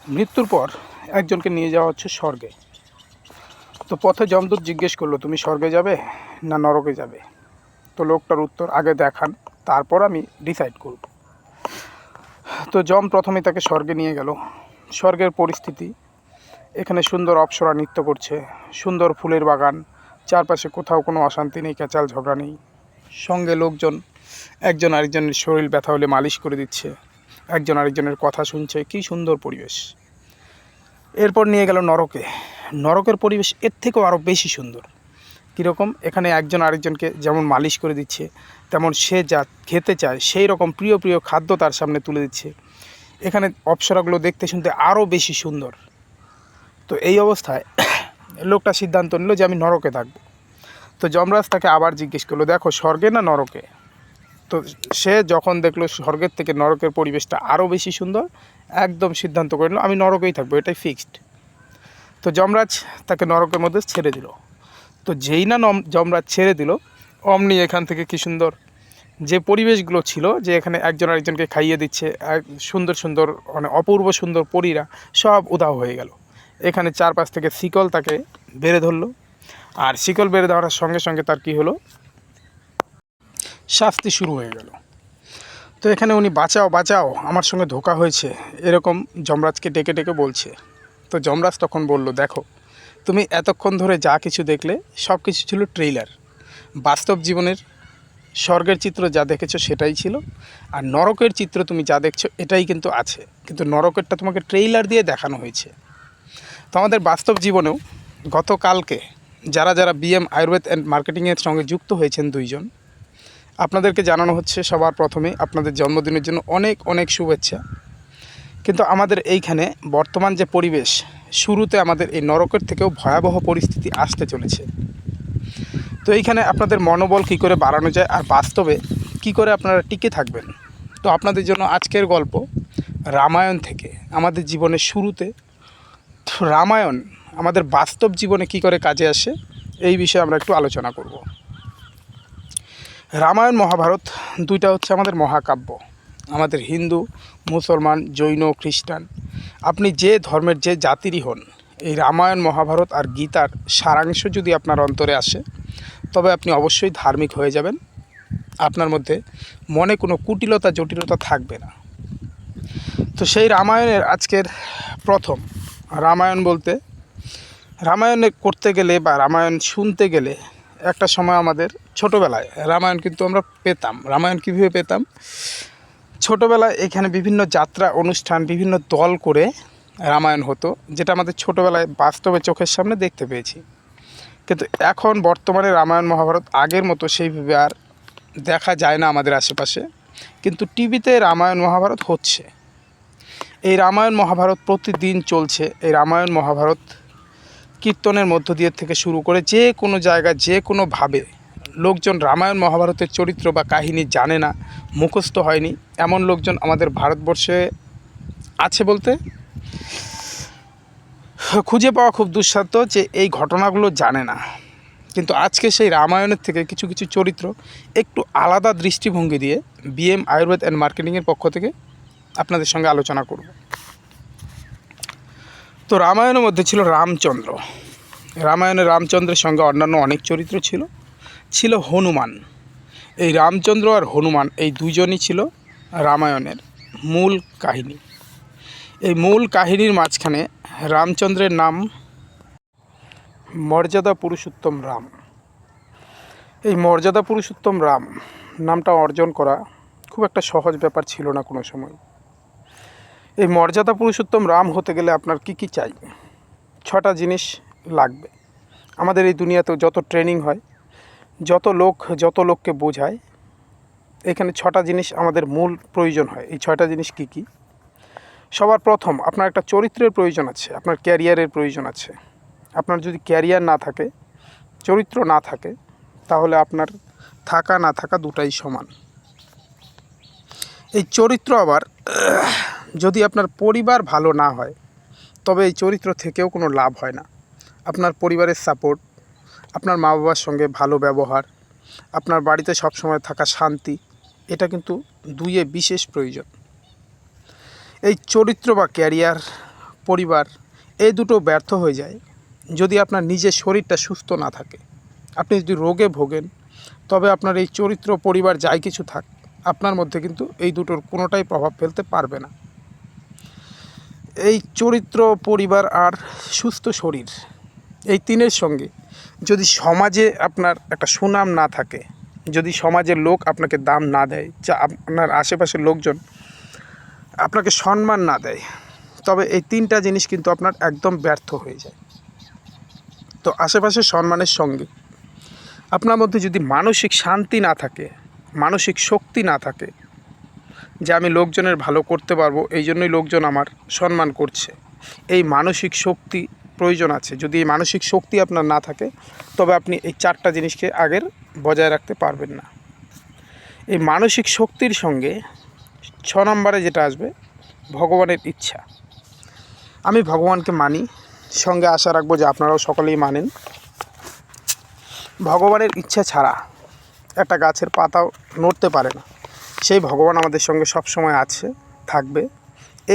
মৃত্যুর পর একজনকে নিয়ে যাওয়া হচ্ছে স্বর্গে। তো পথে যমদূত জিজ্ঞেস করলো, তুমি স্বর্গে যাবে না নরকে যাবে? তো লোকটার উত্তর, আগে দেখান, তারপর আমি ডিসাইড করব। তো যম প্রথমে তাকে স্বর্গে নিয়ে গেল। স্বর্গের পরিস্থিতি, এখানে সুন্দর অপ্সরা নৃত্য করছে, সুন্দর ফুলের বাগান, চারপাশে কোথাও কোনো অশান্তি নেই, ক্যাচাল ঝগড়া নেই। সঙ্গে লোকজন একজন আরেকজনের শরীর ব্যথা হলে মালিশ করে দিচ্ছে, একজন আরেকজনের কথা শুনছে, কী সুন্দর পরিবেশ। এরপর নিয়ে গেল নরকে। নরকের পরিবেশ এর থেকেও আরও বেশি সুন্দর। কীরকম? এখানে একজন আরেকজনকে যেমন মালিশ করে দিচ্ছে, তেমন সে যা খেতে চায় সেই রকম প্রিয় প্রিয় খাদ্য তার সামনে তুলে দিচ্ছে। এখানে অপ্সরাগুলো দেখতে শুনতে আরও বেশি সুন্দর। তো এই অবস্থায় লোকটা সিদ্ধান্ত নিল যে আমি নরকে থাকবো। তো যমরাজ তাকে আবার জিজ্ঞেস করলো, দেখো স্বর্গে না নরকে? তো সে যখন দেখলো স্বর্গের থেকে নরকের পরিবেশটা আরও বেশি সুন্দর, একদম সিদ্ধান্ত করে নিল আমি নরকেই থাকবো, এটাই ফিক্সড। তো যমরাজ তাকে নরকের মধ্যে ছেড়ে দিল। তো যেই না যমরাজ ছেড়ে দিল, অমনি এখান থেকে কী সুন্দর যে পরিবেশগুলো ছিল, যে এখানে একজন আরেকজনকে খাইয়ে দিচ্ছে, সুন্দর সুন্দর মানে অপূর্ব সুন্দর পরীরা সব উধাও হয়ে গেল। এখানে চারপাশ থেকে শিকল তাকে বেড়ে ধরলো, আর শিকল বেড়ে ধরার সঙ্গে সঙ্গে তার কী হলো, শাস্তি শুরু হয়ে গেল। তো এখানে উনি বাঁচাও বাঁচাও, আমার সঙ্গে ধোঁকা হয়েছে, এরকম যমরাজকে ডেকে ডেকে বলছে। তো যমরাজ তখন বলল, দেখো তুমি এতক্ষণ ধরে যা কিছু দেখলে সব কিছু ছিল ট্রেইলার। বাস্তব জীবনের স্বর্গের চিত্র যা দেখেছো সেটাই ছিল, আর নরকের চিত্র তুমি যা দেখছো এটাই কিন্তু আছে, কিন্তু নরকেরটা তোমাকে ট্রেইলার দিয়ে দেখানো হয়েছে। তো আমাদের বাস্তব জীবনেও গতকালকে যারা যারা বিএম আয়ুর্বেদ অ্যান্ড মার্কেটিংয়ের সঙ্গে যুক্ত হয়েছেন দুইজন, আপনাদেরকে জানানো হচ্ছে সবার প্রথমে আপনাদের জন্মদিনের জন্য অনেক অনেক শুভেচ্ছা। কিন্তু আমাদের এইখানে বর্তমান যে পরিবেশ, শুরুতে আমাদের এই নরকের থেকেও ভয়াবহ পরিস্থিতি আসতে চলেছে। তো এইখানে আপনাদের মনোবল কী করে বাড়ানো যায়, আর বাস্তবে কী করে আপনারা টিকে থাকবেন, তো আপনাদের জন্য আজকের গল্প রামায়ণ থেকে। আমাদের জীবনের শুরুতে রামায়ণ আমাদের বাস্তব জীবনে কী করে কাজে আসে, এই বিষয়ে আমরা একটু আলোচনা করব। রামায়ণ মহাভারত দুইটা হচ্ছে আমাদের মহাকাব্য। আমাদের হিন্দু, মুসলমান, জৈন, খ্রিস্টান, আপনি যে ধর্মের যে জাতিরই হন, এই রামায়ণ মহাভারত আর গীতার সারাংশ যদি আপনার অন্তরে আসে, তবে আপনি অবশ্যই ধার্মিক হয়ে যাবেন। আপনার মধ্যে মনে কোনো কুটিলতা জটিলতা থাকবে না। তো সেই রামায়ণের আজকের প্রথম রামায়ণ বলতে, রামায়ণে করতে গেলে বা রামায়ণ শুনতে গেলে একটা সময় আমাদের ছোটোবেলায় রামায়ণ কিন্তু আমরা পেতাম। রামায়ণ কীভাবে পেতাম? ছোটোবেলায় এখানে বিভিন্ন যাত্রা অনুষ্ঠান, বিভিন্ন দল করে রামায়ণ হতো, যেটা আমাদের ছোটোবেলায় বাস্তবে চোখের সামনে দেখতে পেয়েছি। কিন্তু এখন বর্তমানে রামায়ণ মহাভারত আগের মতো সেইভাবে আর দেখা যায় না আমাদের আশেপাশে, কিন্তু টিভিতে রামায়ণ মহাভারত হচ্ছে। এই রামায়ণ মহাভারত প্রতিদিন চলছে। এই রামায়ণ মহাভারত কীর্তনের মধ্য দিয়ে থেকে শুরু করে যে কোনো জায়গায় যে কোনোভাবে লোকজন রামায়ণ মহাভারতের চরিত্র বা কাহিনী জানে না, মুখস্থ হয়নি, এমন লোকজন আমাদের ভারতবর্ষে আছে বলতে খুঁজে পাওয়া খুব দুঃসাধ্য, যে এই ঘটনাগুলো জানে না। কিন্তু আজকে সেই রামায়ণের থেকে কিছু কিছু চরিত্র একটু আলাদা দৃষ্টিভঙ্গি দিয়ে বিএম আয়ুর্বেদ অ্যান্ড মার্কেটিংয়ের পক্ষ থেকে আপনাদের সঙ্গে আলোচনা করব। তো রামায়ণের মধ্যে ছিল রামচন্দ্র। রামায়ণে রামচন্দ্রের সঙ্গে অন্যান্য অনেক চরিত্র ছিল। ছিল হনুমান। এই রামচন্দ্র আর হনুমান এই দুইজনই ছিল রামায়ণের মূল কাহিনী। এই মূল কাহিনীর মাঝখানে রামচন্দ্রের নাম মর্যাদা পুরুষোত্তম রাম। এই মর্যাদা পুরুষোত্তম রাম নামটা অর্জন করা খুব একটা সহজ ব্যাপার ছিল না কোনো সময়। এই মর্যাদা পুরুষোত্তম রাম হতে গেলে আপনার কি কি চাই? 6টা জিনিস লাগবে। আমাদের এই দুনিয়াতেও যত ট্রেনিং হয়, যত লোককে বোঝায়, এখানে 6টা জিনিস আমাদের মূল প্রয়োজন হয়। এই 6টা জিনিস কি কি? সবার প্রথম আপনার একটা চরিত্রের প্রয়োজন আছে, আপনার ক্যারিয়ারের প্রয়োজন আছে। আপনার যদি ক্যারিয়ার না থাকে, চরিত্র না থাকে, তাহলে আপনার থাকা না থাকা দুটাই সমান। এই চরিত্র আবার যদি আপনার পরিবার ভালো না হয়, তবে এই চরিত্র থেকেও কোনো লাভ হয় না। আপনার পরিবারের সাপোর্ট, আপনার মা বাবার সঙ্গে ভালো ব্যবহার, আপনার বাড়িতে সবসময় থাকা শান্তি, এটা কিন্তু দুইয়ে বিশেষ প্রয়োজন। এই চরিত্র বা ক্যারিয়ার পরিবার এই দুটো ব্যর্থ হয়ে যায় যদি আপনার নিজের শরীরটা সুস্থ না থাকে। আপনি যদি রোগে ভোগেন তবে আপনার এই চরিত্র, পরিবার যাই কিছু থাক, আপনার মধ্যে কিন্তু এই দুটোর কোনোটাই প্রভাব ফেলতে পারবে না। এই চরিত্র, পরিবার আর সুস্থ শরীর, এই তিনের সঙ্গে যদি সমাজে আপনার একটা সুনাম না থাকে, যদি সমাজের লোক আপনাকে দাম না দেয়, যা আপনার আশেপাশের লোকজন আপনাকে সম্মান না দেয়, তবে এই তিনটা জিনিস কিন্তু আপনার একদম ব্যর্থ হয়ে যায়। তো আশেপাশের সম্মানের সঙ্গে আপনার মধ্যে যদি মানসিক শান্তি না থাকে, মানসিক শক্তি না থাকে যে আমি লোকজনের ভালো করতে পারবো, এই জন্যই লোকজন আমার সম্মান করছে, এই মানসিক শক্তি প্রয়োজন আছে। যদি এই মানসিক শক্তি আপনার না থাকে তবে আপনি এই চারটা জিনিসকে আগের বজায় রাখতে পারবেন না। এই মানসিক শক্তির সঙ্গে 6 নম্বরে যেটা আসবে, ভগবানের ইচ্ছা। আমি ভগবানকে মানি, সঙ্গে আশা রাখবো যে আপনারাও সকলেই মানেন। ভগবানের ইচ্ছা ছাড়া একটা গাছের পাতাও নড়তে পারে না। সেই ভগবান আমাদের সঙ্গে সবসময় আছে, থাকবে।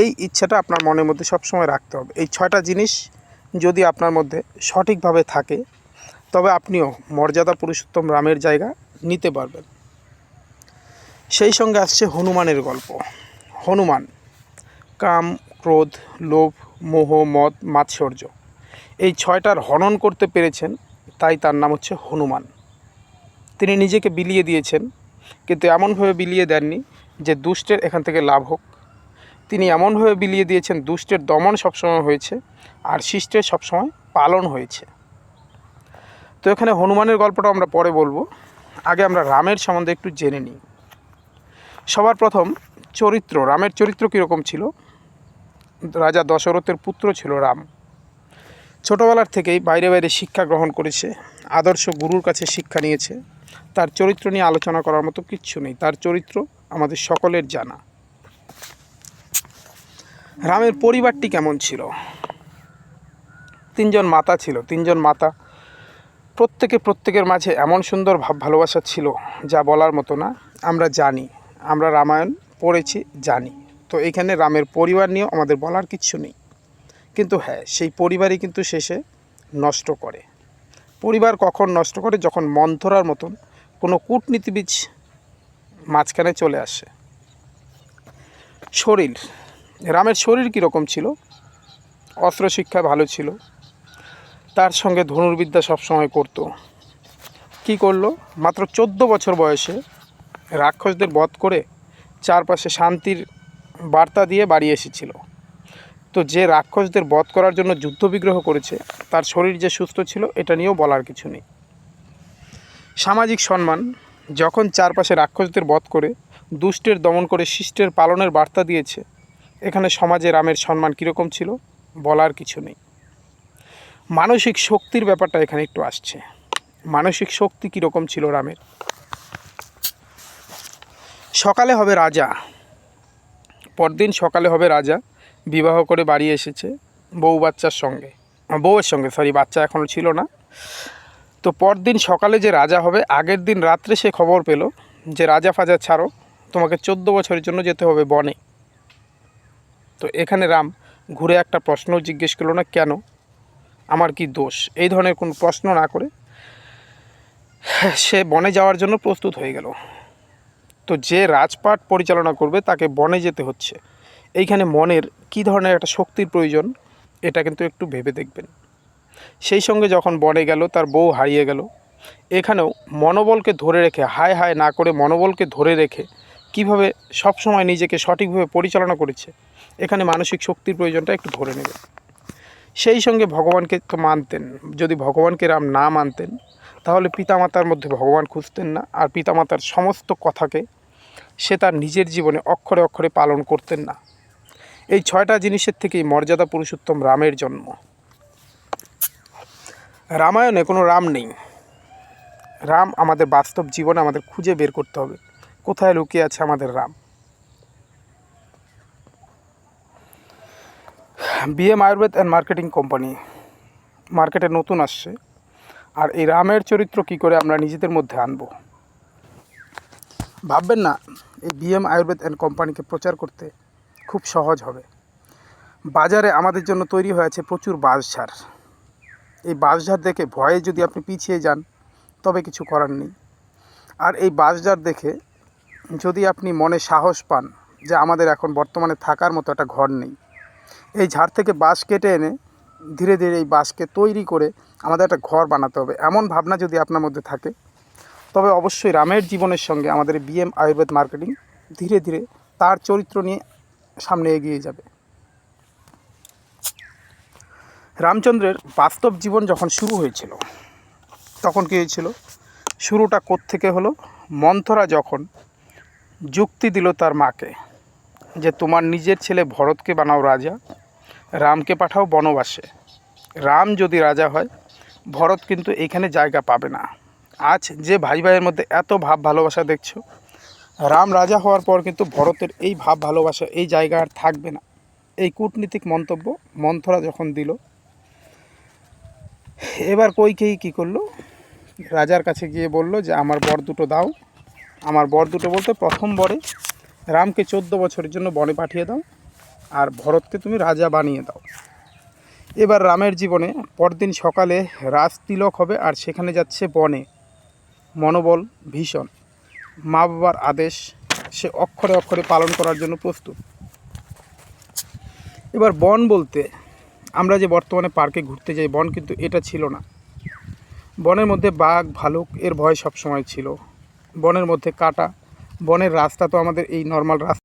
এই ইচ্ছাটা আপনার মনের মধ্যে সবসময় রাখতে হবে। এই 6টা জিনিস যদি আপনার মধ্যে সঠিকভাবে থাকে তবে আপনিও মর্যাদা পুরুষোত্তম রামের জায়গা নিতে পারবেন। সেই সঙ্গে আসছে হনুমানের গল্প। হনুমান কাম, ক্রোধ, লোভ, মোহ, মদ, মাৎসর্য এই 6টার হনন করতে পেরেছেন, তাই তার নাম হচ্ছে হনুমান। তিনি নিজেকে বিলিয়ে দিয়েছেন, কিন্তু এমনভাবে বিলিয়ে দেননি যে দুষ্টের এখান থেকে লাভ হোক। তিনি এমনভাবে বিলিয়ে দিয়েছেন দুষ্টের দমন সবসময় হয়েছে আর শিষ্টের সবসময় পালন হয়েছে। তো এখানে হনুমানের গল্পটা আমরা পরে বলবো, আগে আমরা রামের সম্বন্ধে একটু জেনে নিই। সবার প্রথম চরিত্র, রামের চরিত্র কীরকম ছিল। রাজা দশরথের পুত্র ছিল রাম। ছোটোবেলার থেকেই বাইরে বাইরে শিক্ষা গ্রহণ করেছে, আদর্শ গুরুর কাছে শিক্ষা নিয়েছে। তার চরিত্র নিয়ে আলোচনা করার মতো কিচ্ছু নেই, তার চরিত্র আমাদের সকলের জানা। রামের পরিবারটি কেমন ছিল। 3জন মাতা ছিল। 3জন মাতা প্রত্যেকের মাঝে এমন সুন্দর ভাব ভালোবাসা ছিল যা বলার মতো না। আমরা জানি, আমরা রামায়ণ পড়েছি, জানি। তো এখানে রামের পরিবার নিয়েও আমাদের বলার কিচ্ছু নেই। কিন্তু হ্যাঁ, সেই পরিবারই কিন্তু শেষে নষ্ট করে। পরিবার কখন নষ্ট করে, যখন মন্থরার মতন কোনো কূটনীতিবিদ মাঝখানে চলে আসে। শরীর, রামের শরীর কীরকম ছিল। অস্ত্র শিক্ষা ভালো ছিল, তার সঙ্গে ধনুর্বিদ্যা সবসময় করতো। কি করলো, মাত্র 14 বছর বয়সে রাক্ষসদের বধ করে চারপাশে শান্তির বার্তা দিয়ে বাড়ি এসেছিল। তো যে রাক্ষসদের বধ করার জন্য যুদ্ধ বিগ্রহ করেছে তার শরীর যে সুস্থ ছিল এটা নিয়েও বলার কিছু নেই। সামাজিক সম্মান, যখন চারপাশে রাক্ষসদের বধ করে দুষ্টের দমন করে শিষ্টের পালনের বার্তা দিয়েছে, এখানে সমাজে রামের সম্মান কীরকম ছিল বলার কিছু নেই। মানসিক শক্তির ব্যাপারটা এখানে একটু আসছে। মানসিক শক্তি কীরকম ছিল রামের। সকালে হবে রাজা, পরদিন সকালে হবে রাজা, বিবাহ করে বাড়ি এসেছে বউয়ের সঙ্গে, বাচ্চা এখনও ছিল না। তো পরদিন সকালে যে রাজা হবে, আগের দিন রাত্রে সে খবর পেল যে রাজা ফাজা ছাড়ো, তোমাকে 14 বছরের জন্য যেতে হবে বনে। তো এখানে রাম ঘুরে একটা প্রশ্নও জিজ্ঞেস করলো না, কেন, আমার কি দোষ, এই ধরনের কোনো প্রশ্ন না করে সে বনে যাওয়ার জন্য প্রস্তুত হয়ে গেল। তো যে রাজপাট পরিচালনা করবে তাকে বনে যেতে হচ্ছে। এইখানে মনের কী ধরনের একটা শক্তির প্রয়োজন এটা কিন্তু একটু ভেবে দেখবেন। সেই সঙ্গে যখন বনে গেল তার বউ হারিয়ে গেল। এখানেও মনোবলকে ধরে রেখে, হায় হায় না করে মনোবলকে ধরে রেখে কিভাবে সবসময় নিজেকে সঠিকভাবে পরিচালনা করেছে, এখানে মানসিক শক্তির প্রয়োজনটা একটু ধরে নেবে। সেই সঙ্গে ভগবানকে তো মানতেন। যদি ভগবানকে রাম না মানতেন তাহলে পিতামাতার মধ্যে ভগবান খুঁজতেন না, আর পিতামাতার সমস্ত কথাকে সে তার নিজের জীবনে অক্ষরে অক্ষরে পালন করতেন না। এই 6টা জিনিসের থেকেই মর্যাদা পুরুষোত্তম রামের জন্ম। রামায়ণে কোনো রাম নেই। রাম আমাদের বাস্তব জীবনে আমাদের খুঁজে বের করতে হবে কোথায় লুকিয়ে আছে আমাদের Ram. BM Ayurveda and marketing company মার্কেটে নতুন আসছে, আর এই রামের চরিত্র কী করে আমরা নিজেদের মধ্যে আনব। ভাববেন না এই বিএম আয়ুর্বেদ অ্যান্ড কোম্পানিকে প্রচার করতে খুব সহজ হবে। বাজারে আমাদের জন্য তৈরি হয়েছে প্রচুর বাঁশঝাড়। এই বাঁশঝাড় দেখে ভয়ে যদি আপনি পিছিয়ে যান তবে কিছু করার নেই। আর এই বাঁশঝাড় দেখে যদি আপনি মনে সাহস পান যে আমাদের এখন বর্তমানে থাকার মতো একটা ঘর নেই, এই ঝাড় থেকে বাঁশ কেটে এনে ধীরে ধীরে এই বাঁশকে তৈরি করে আমাদের একটা ঘর বানাতে হবে, এমন ভাবনা যদি আপনার মধ্যে থাকে, তবে অবশ্যই রামের জীবনের সঙ্গে আমাদের বিএম আয়ুর্বেদ মার্কেটিং ধীরে ধীরে তার চরিত্র নিয়ে সামনে এগিয়ে যাবে। রামচন্দ্রের বাস্তব জীবন যখন শুরু হয়েছিল তখন কী হয়েছিল? শুরুটা কোত্থেকে হলো? মন্থরা যখন যুক্তি দিল তার মাকে যে তোমার নিজের ছেলে ভরতকে বানাও রাজা, রামকে পাঠাও বনবাসে। রাম যদি রাজা হয়, ভরত কিন্তু এইখানে জায়গা পাবে না। আজ যে ভাই ভাইয়ের মধ্যে এত ভাব ভালোবাসা দেখছো, রাম রাজা হওয়ার পর কিন্তু ভরতের এই ভাব ভালোবাসা এই জায়গা আর থাকবে না। এই কূটনীতিক মন্তব্য মন্থরা যখন দিল, এবার কইকেয়ী কী করলো? রাজার কাছে গিয়ে বলল যে আমার বর দুটো দাও। আমার বর দুটো বলতে প্রথম বরে রামকে 14 বছরের জন্য বনে পাঠিয়ে দাও, আর ভরতকে তুমি রাজা বানিয়ে দাও। এবার রামের জীবনে পরদিন সকালে রাজতিলক হবে, আর সেখানে যাচ্ছে বনে। মনোবল ভীষণ, মা বাবার আদেশ সে অক্ষরে অক্ষরে পালন করার জন্য প্রস্তুত। এবার বন বলতে আমরা যে বর্তমানে পার্কে ঘুরতে যাই, বন কিন্তু এটা ছিল না। বনের মধ্যে বাঘ ভালুক এর ভয় সবসময় ছিল। বনের মধ্যে কাটা, বনের রাস্তা তো আমাদের এই নর্মাল রাস্তা